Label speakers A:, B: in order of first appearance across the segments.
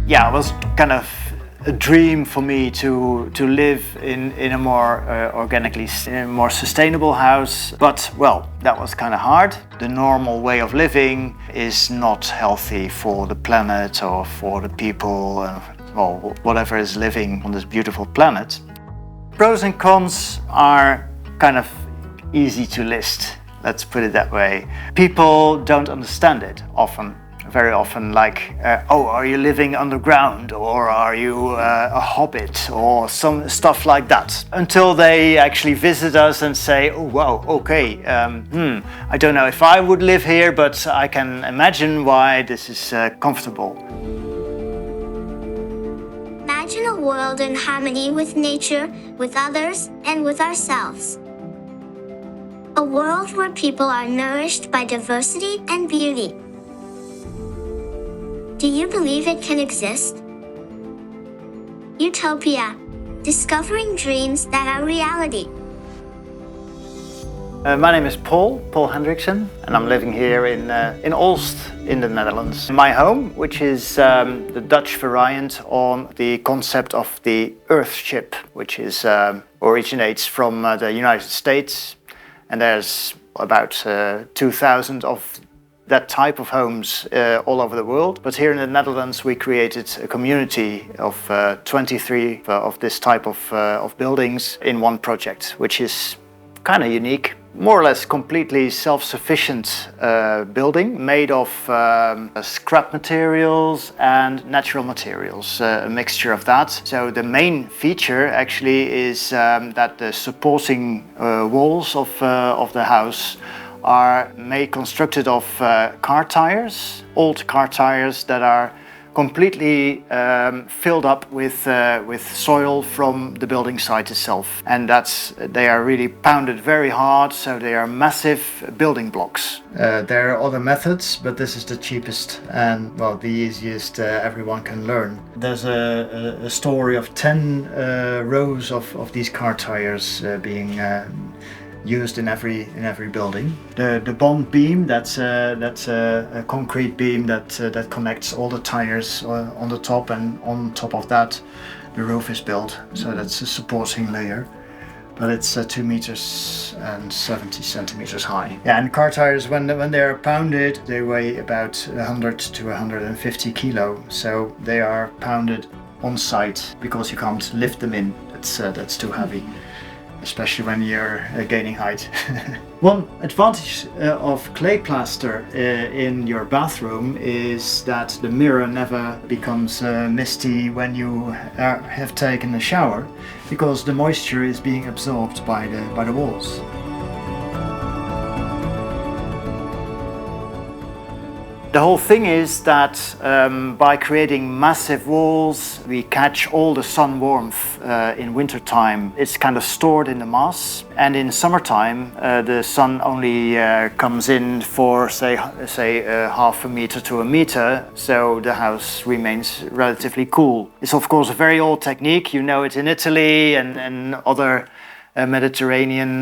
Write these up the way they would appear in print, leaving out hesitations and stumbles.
A: Yeah, it was kind of a dream for me to live in a more organically, in a more sustainable house. But well, that was kind of hard. The normal way of living is not healthy for the planet or for the people, or whatever is living on this beautiful planet. Pros and cons are kind of easy to list. Let's put it that way. People don't understand it often. Very often, like, oh, are you living underground, or are you a hobbit, or some stuff like that, until they actually visit us and say, oh wow, okay, I don't know if I would live here, but I can imagine why this is comfortable.
B: Imagine a world in harmony with nature, with others, and with ourselves. A world where people are nourished by diversity and beauty. Do you believe it can exist? Utopia. Discovering dreams that are reality.
A: My name is Paul Hendriksen, and I'm living here in Olst in the Netherlands. My home, which is the Dutch variant on the concept of the Earthship, which is originates from the United States, and there's about 2,000 of that type of homes all over the world. But here in the Netherlands we created a community of 23 of this type of buildings in one project, which is kind of unique. More or less completely self-sufficient building made of scrap materials and natural materials, a mixture of that. So the main feature actually is that the supporting walls of the house are constructed of car tires, old car tires that are completely filled up with soil from the building site itself. And they are really pounded very hard, so they are massive building blocks. There are other methods, but this is the cheapest and, well, the easiest everyone can learn. There's a story of 10 rows of these car tires being used in every building. The bond beam, that's a concrete beam that connects all the tires on the top, and on top of that the roof is built. So that's a supporting layer, but it's 2 meters and 70 centimeters high. Yeah, and car tires, when they are pounded, they weigh about 100 to 150 kilo. So they are pounded on site because you can't lift them in. That's too heavy, especially when you're gaining height. One advantage of clay plaster in your bathroom is that the mirror never becomes misty when you have taken a shower, because the moisture is being absorbed by the walls. The whole thing is that by creating massive walls, we catch all the sun warmth in wintertime. It's kind of stored in the mass, and in summertime the sun only comes in for say half a meter to a meter, so the house remains relatively cool. It's of course a very old technique. You know it in Italy and other Mediterranean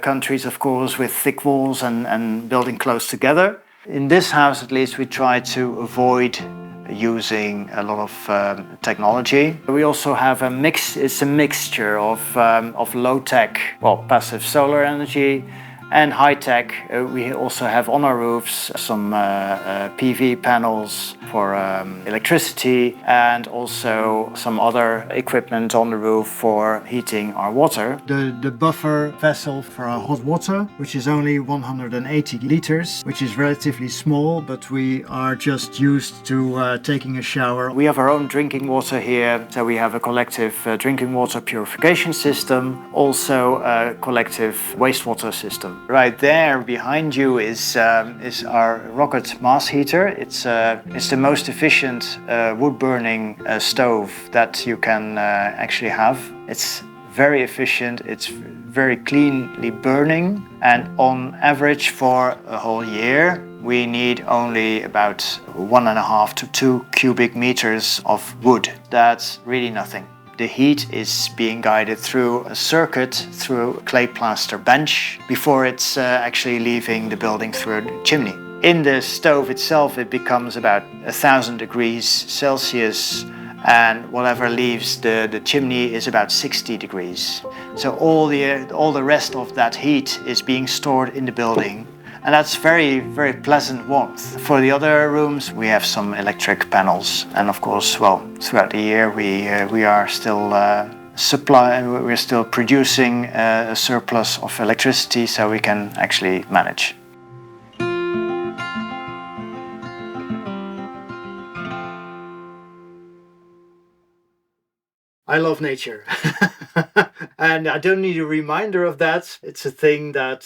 A: countries, of course, with thick walls and building close together. In this house, at least, we try to avoid using a lot of technology. We also have it's a mixture of low-tech, well, passive solar energy, and high-tech. We also have on our roofs some PV panels for electricity, and also some other equipment on the roof for heating our water. The buffer vessel for our hot water, which is only 180 liters, which is relatively small, but we are just used to taking a shower. We have our own drinking water here, so we have a collective drinking water purification system, also a collective wastewater system. Right there behind you is our rocket mass heater. It's the most efficient wood-burning stove that you can actually have. It's very efficient, it's very cleanly burning, and on average for a whole year we need only about 1.5 to 2 cubic meters of wood. That's really nothing. The heat is being guided through a circuit, through a clay plaster bench, before it's actually leaving the building through a chimney. In the stove itself, it becomes about 1,000 degrees Celsius, and whatever leaves the chimney is about 60 degrees. So all the rest of that heat is being stored in the building, and that's very, very pleasant warmth. For the other rooms, we have some electric panels, and of course, well, throughout the year we are still we're still producing a surplus of electricity, so we can actually manage. I love nature. And I don't need a reminder of that. It's a thing that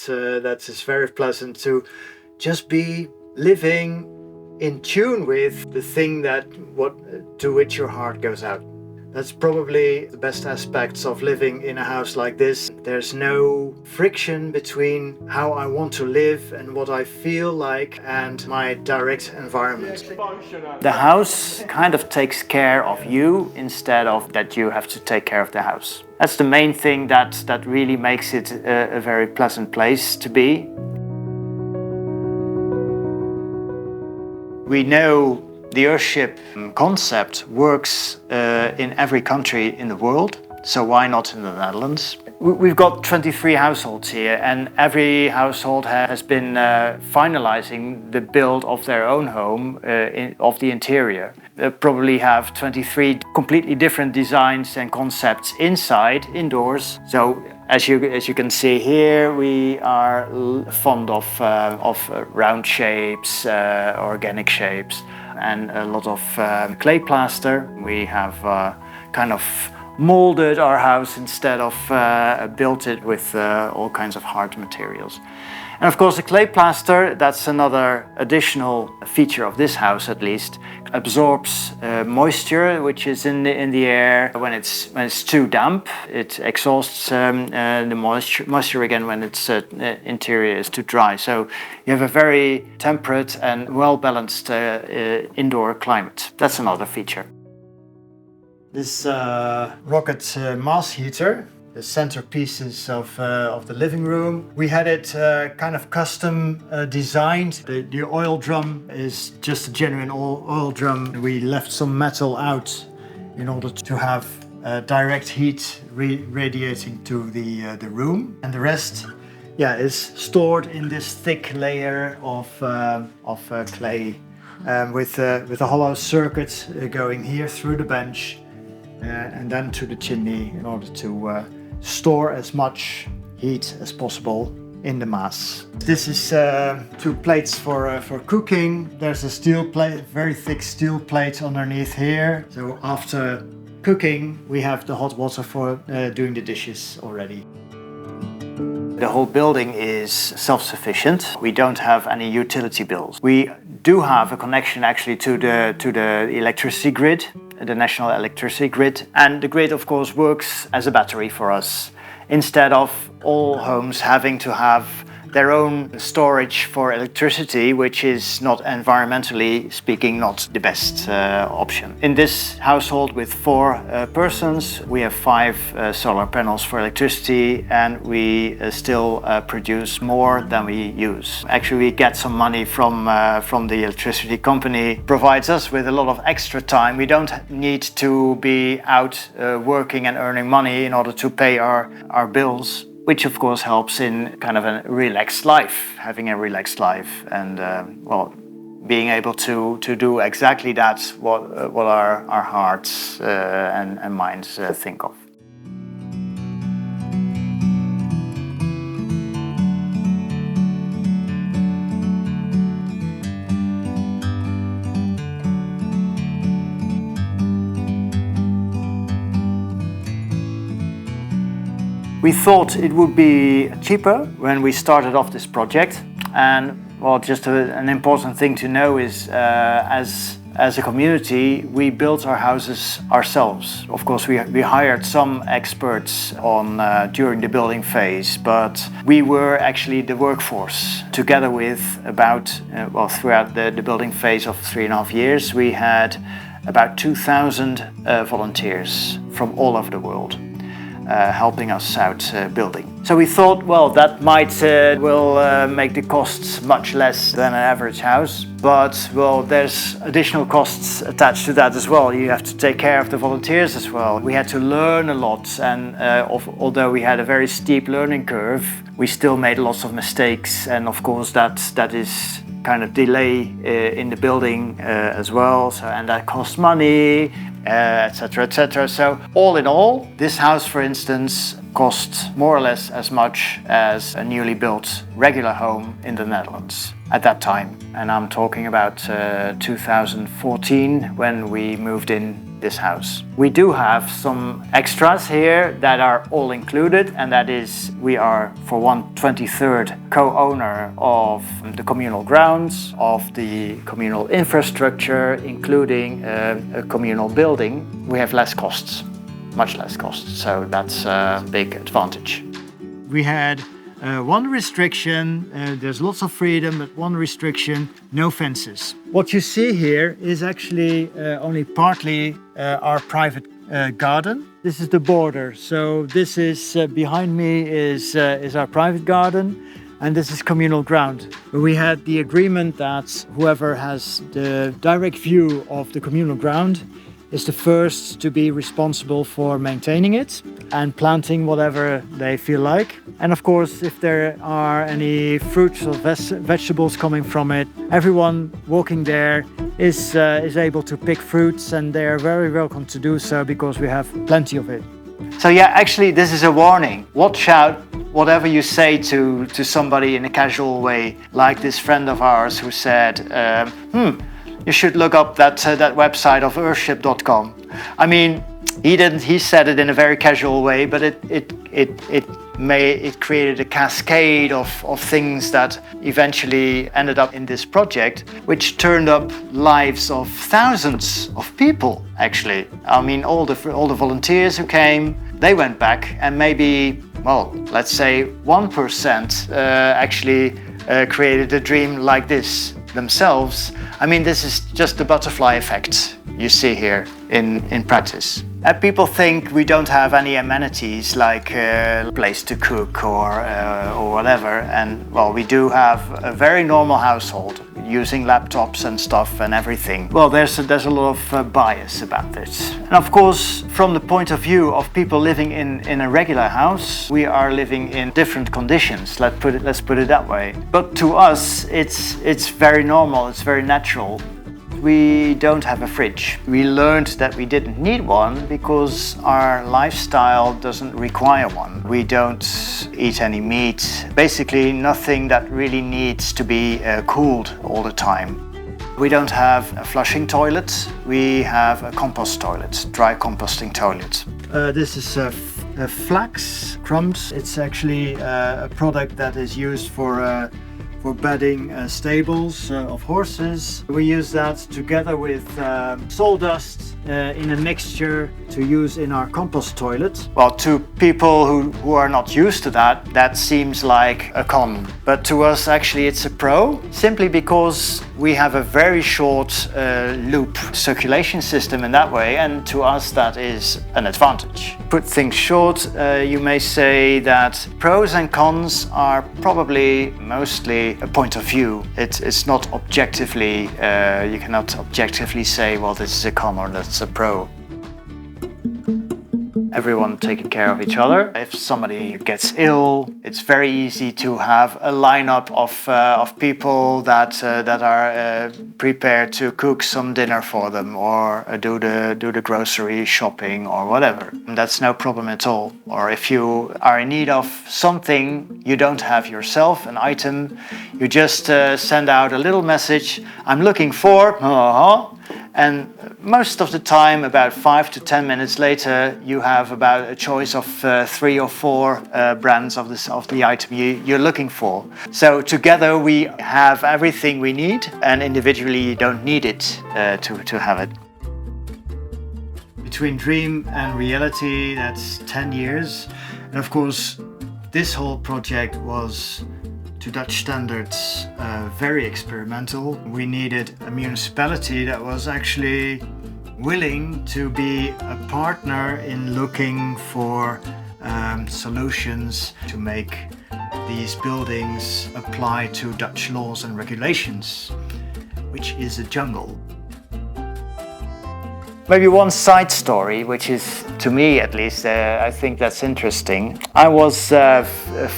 A: is very pleasant to just be living in tune with the thing to which your heart goes out. That's probably the best aspects of living in a house like this. There's no friction between how I want to live and what I feel like and my direct environment. The house kind of takes care of you instead of that you have to take care of the house. That's the main thing that really makes it a very pleasant place to be. We know the Earthship concept works in every country in the world, so why not in the Netherlands? We've got 23 households here, and every household has been finalizing the build of their own home, of the interior. They probably have 23 completely different designs and concepts inside, indoors. So as you can see here, we are fond of round shapes, organic shapes, and a lot of clay plaster. We have kind of molded our house instead of built it with all kinds of hard materials. And of course the clay plaster, that's another additional feature of this house at least, absorbs moisture which is in the air. When it's too damp, it exhausts the moisture again when its interior is too dry. So you have a very temperate and well-balanced indoor climate. That's another feature. This rocket mass heater, the centerpieces of the living room. We had it kind of custom designed. The oil drum is just a genuine oil drum. We left some metal out in order to have direct heat radiating to the room. And the rest, is stored in this thick layer of clay with a hollow circuit going here through the bench and then to the chimney in order to store as much heat as possible in the mass. This is 2 plates for cooking. There's a steel plate, very thick steel plate underneath here. So after cooking, we have the hot water for doing the dishes already. The whole building is self-sufficient. We don't have any utility bills. We do have a connection actually to the electricity grid, the national electricity grid. And the grid, of course, works as a battery for us, instead of all homes having to have their own storage for electricity, which is not environmentally speaking not the best option. In this household with 4 persons, we have 5 solar panels for electricity, and we still produce more than we use. Actually, we get some money from the electricity company. Provides us with a lot of extra time. We don't need to be out working and earning money in order to pay our bills, which of course helps in kind of a relaxed life, having a relaxed life, and being able to do exactly that what our hearts and minds think of. We thought it would be cheaper when we started off this project, and just an important thing to know is as a community, we built our houses ourselves. Of course, we hired some experts during the building phase, but we were actually the workforce. Together with throughout the building phase of 3.5 years, we had about 2,000 volunteers from all over the world. helping us out building. So we thought, well, that might make the costs much less than an average house, but well, there's additional costs attached to that as well. You have to take care of the volunteers as well. We had to learn a lot, and although we had a very steep learning curve, we still made lots of mistakes, and of course that is kind of delay in the building as well, so, and that costs money, etc., etc. So all in all, this house, for instance, cost more or less as much as a newly built regular home in the Netherlands at that time. And I'm talking about 2014 when we moved in this house. We do have some extras here that are all included, and that is we are for 1/23 co-owner of the communal grounds, of the communal infrastructure, including a communal building. We have less costs, much less costs, so that's a big advantage. We had one restriction, there's lots of freedom, but one restriction, no fences. What you see here is actually only partly our private garden. This is the border, so this is behind me is our private garden, and this is communal ground. We had the agreement that whoever has the direct view of the communal ground is the first to be responsible for maintaining it and planting whatever they feel like. And of course, if there are any fruits or vegetables coming from it, everyone walking there is able to pick fruits, and they are very welcome to do so because we have plenty of it. So yeah, actually this is a warning. Watch out whatever you say to somebody in a casual way, like this friend of ours who said, you should look up that website of earthship.com. I mean, he said it in a very casual way, but it created a cascade of things that eventually ended up in this project, which turned up lives of thousands of people, actually. I mean, all the volunteers who came, they went back, and maybe, well, let's say 1% actually created a dream like this themselves. I mean, this is just the butterfly effect you see here in practice. People think we don't have any amenities like a place to cook or whatever, and well, we do have a very normal household using laptops and stuff and everything. Well, there's a lot of bias about this. And of course, from the point of view of people living in a regular house, we are living in different conditions. Let's put it that way. But to us, it's very normal. It's very natural. We don't have a fridge. We learned that we didn't need one because our lifestyle doesn't require one. We don't eat any meat. Basically, nothing that really needs to be cooled all the time. We don't have a flushing toilet. We have a compost toilet, dry composting toilet. This is flax crumbs. It's actually a product that is used for bedding stables of horses. We use that together with sawdust in a mixture to use in our compost toilet. Well, to people who are not used to that, that seems like a con. But to us, actually, it's a pro, simply because we have a very short loop circulation system in that way, and to us that is an advantage. Put things short, you may say that pros and cons are probably mostly a point of view. It's not objectively, you cannot objectively say, well, this is a con or that's a pro. Everyone taking care of each other. If somebody gets ill, it's very easy to have a lineup of people that are prepared to cook some dinner for them or do the grocery shopping or whatever. And that's no problem at all. Or if you are in need of something you don't have yourself, an item, you just send out a little message, I'm looking for, and most of the time, about 5 to 10 minutes later, you have about a choice of 3 or 4 brands of the item you're looking for. So together we have everything we need, and individually you don't need it to have it. Between dream and reality, that's 10 years. And of course, this whole project was, to Dutch standards, very experimental. We needed a municipality that was actually willing to be a partner in looking for solutions to make these buildings apply to Dutch laws and regulations, which is a jungle. Maybe one side story, which is, to me at least, I think that's interesting. I was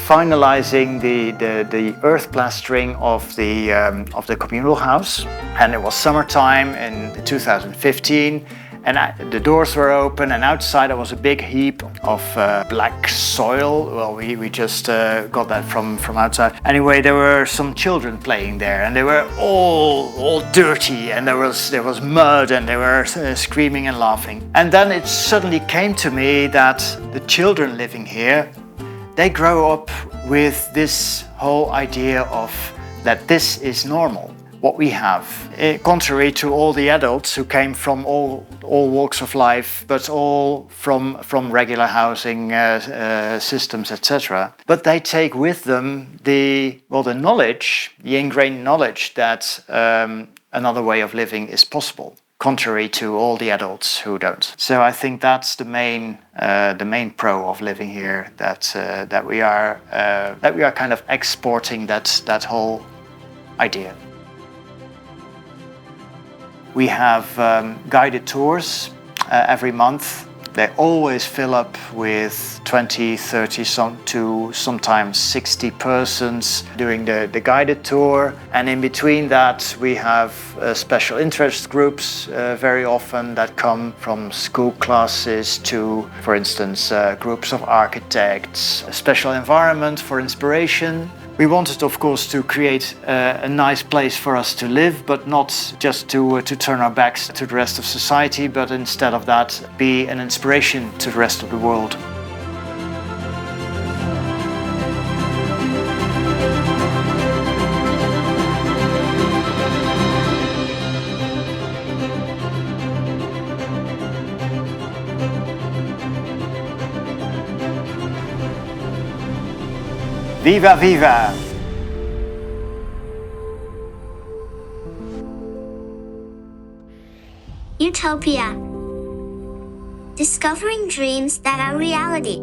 A: finalizing the earth plastering of the communal house, and it was summertime in 2015. And the doors were open, and outside there was a big heap of black soil. Well, we just got that from outside. Anyway, there were some children playing there, and they were all dirty, and there was mud, and they were screaming and laughing. And then it suddenly came to me that the children living here, they grow up with this whole idea of that this is normal. What we have, contrary to all the adults who came from all walks of life, but all from regular housing systems, etc. But they take with them the knowledge, the ingrained knowledge that another way of living is possible, contrary to all the adults who don't. So I think that's the main pro of living here, that we are kind of exporting that whole idea. We have guided tours every month. They always fill up with 20, 30, sometimes 60 persons doing the guided tour. And in between that, we have special interest groups very often that come from school classes to, for instance, groups of architects, a special environment for inspiration. We wanted, of course, to create a nice place for us to live, but not just to turn our backs to the rest of society, but instead of that, be an inspiration to the rest of the world. Viva Viva!
B: Utopia. Discovering dreams that are reality.